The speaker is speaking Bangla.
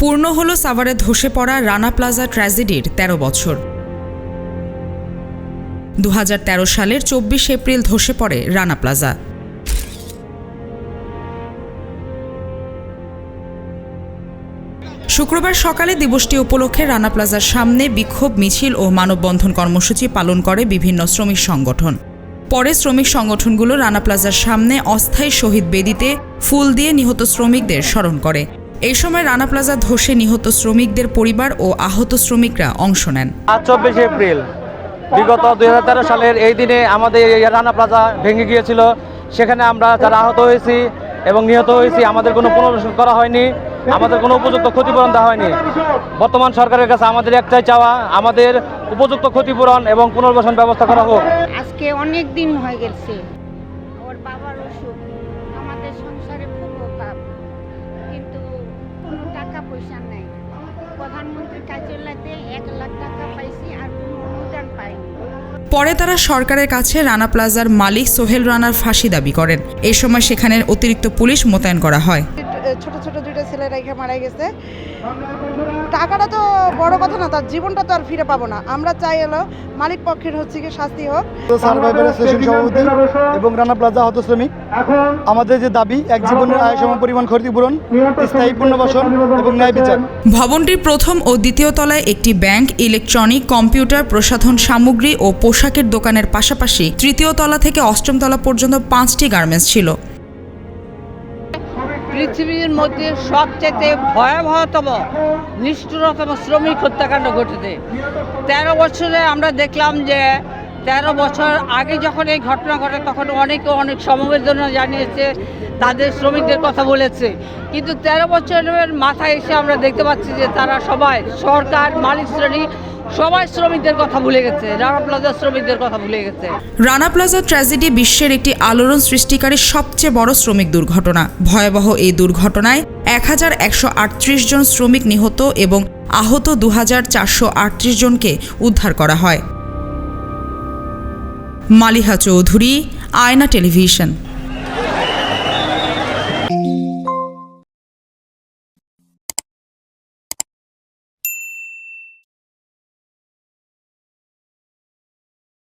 পূর্ণ হলো সাভারে ধসে পড়া রানা প্লাজা ট্র্যাজেডির ১৩ বছর। ২০১৩ সালের ২৪ এপ্রিল ধসে পড়ে রানা প্লাজা। শুক্রবার সকালে দিবসটি উপলক্ষে রানা প্লাজার সামনে বিক্ষোভ মিছিল ও মানববন্ধন কর্মসূচি পালন করে বিভিন্ন শ্রমিক সংগঠন। পরে শ্রমিক সংগঠনগুলো রানা প্লাজার সামনে অস্থায়ী শহীদ বেদিতে ফুল দিয়ে নিহত শ্রমিকদের স্মরণ করে। এই সময় রানা প্লাজা ধসে নিহত শ্রমিকদের পরিবার ও আহত শ্রমিকরা অংশ নেন। ২৪ এপ্রিল বিগত ২০১৩ সালের এই দিনে আমাদের রানা প্লাজা ভেঙে গিয়েছিল। সেখানে আমরা যারা আহত হয়েছি এবং নিহত হয়েছি, আমাদের কোনো পুনর্বাসন করা হয়নি, আমাদের কোনো উপযুক্ত ক্ষতিপূরণ দেওয়া হয়নি। বর্তমান সরকারের কাছে আমাদের একটাই চাওয়া, আমাদের উপযুক্ত ক্ষতিপূরণ এবং পুনর্বাসন ব্যবস্থা করা হোক। আজকে অনেক দিন হয়ে গেছে, ওর বাবার অসুখ, আমাদের সংসারে খুব অভাব, কিন্তু কোনো টাকা পয়সা নেই। প্রধানমন্ত্রীর কার্যালয়তে ১ লাখ টাকা পাইছি, আর কোনো অনুদান পাইনি। পরে তারা সরকারের কাছে রানা প্লাজার মালিক সোহেল রানার ফাঁসি দাবি করেন। এই সময় সেখানে অতিরিক্ত পুলিশ মোতায়েন করা হয়। ছোট ছোট 2টা ছেলে রেখে মারা গেছে। টাকাটা তো বড় কথা না, তার জীবনটা তো আর ফিরে পাবো না। আমরা চাই হলো মালিক পক্ষের কি শাস্তি হোক। সার্ভাইভার অ্যাসোসিয়েশন সভাপতি এবং রানা প্লাজা আহত শ্রমিক, আমাদের যে দাবি এক জীবনের আয় সম পরিমাণ ক্ষতিপূরণ, স্থায়ী পুনর্বাসন এবং ন্যায় বিচার। ভবনটির প্রথম ও দ্বিতীয় তলায় একটি ব্যাংক, ইলেকট্রনিক, কম্পিউটার, প্রসাধন সামগ্রী ও পোশাকের দোকানের পাশাপাশি তৃতীয় তলা থেকে অষ্টম তলা পর্যন্ত 5টি গার্মেন্টস ছিল। পৃথিবীর মধ্যে সবচেয়ে ভয়াবহতম নিষ্ঠুরতম শ্রমিক হত্যাকাণ্ড ঘটেছে। 13 বছরে আমরা দেখলাম যে 13 বছর আগে যখন এই ঘটনা ঘটে তখন অনেকে অনেক সমবেদনা জানিয়েছে, তাদের শ্রমিকদের কথা বলেছে, কিন্তু 13 বছরের মাথায় এসে আমরা দেখতে পাচ্ছি যে তারা সবাই, সরকার, মালিক শ্রেণী সবাই শ্রমিকদের কথা ভুলে গেছে, রানা প্লাজা শ্রমিকদের কথা ভুলে গেছে। রানা প্লাজা ট্র্যাজেডি বিশ্বের একটি আলোড়ন সৃষ্টিকারী সবচেয়ে বড় শ্রমিক দুর্ঘটনা। ভয়াবহ এই দুর্ঘটনায় 1138 জন শ্রমিক নিহত এবং আহত 2438 জনকে উদ্ধার করা হয়। মালিহা চৌধুরী, আয়না টেলিভিশন।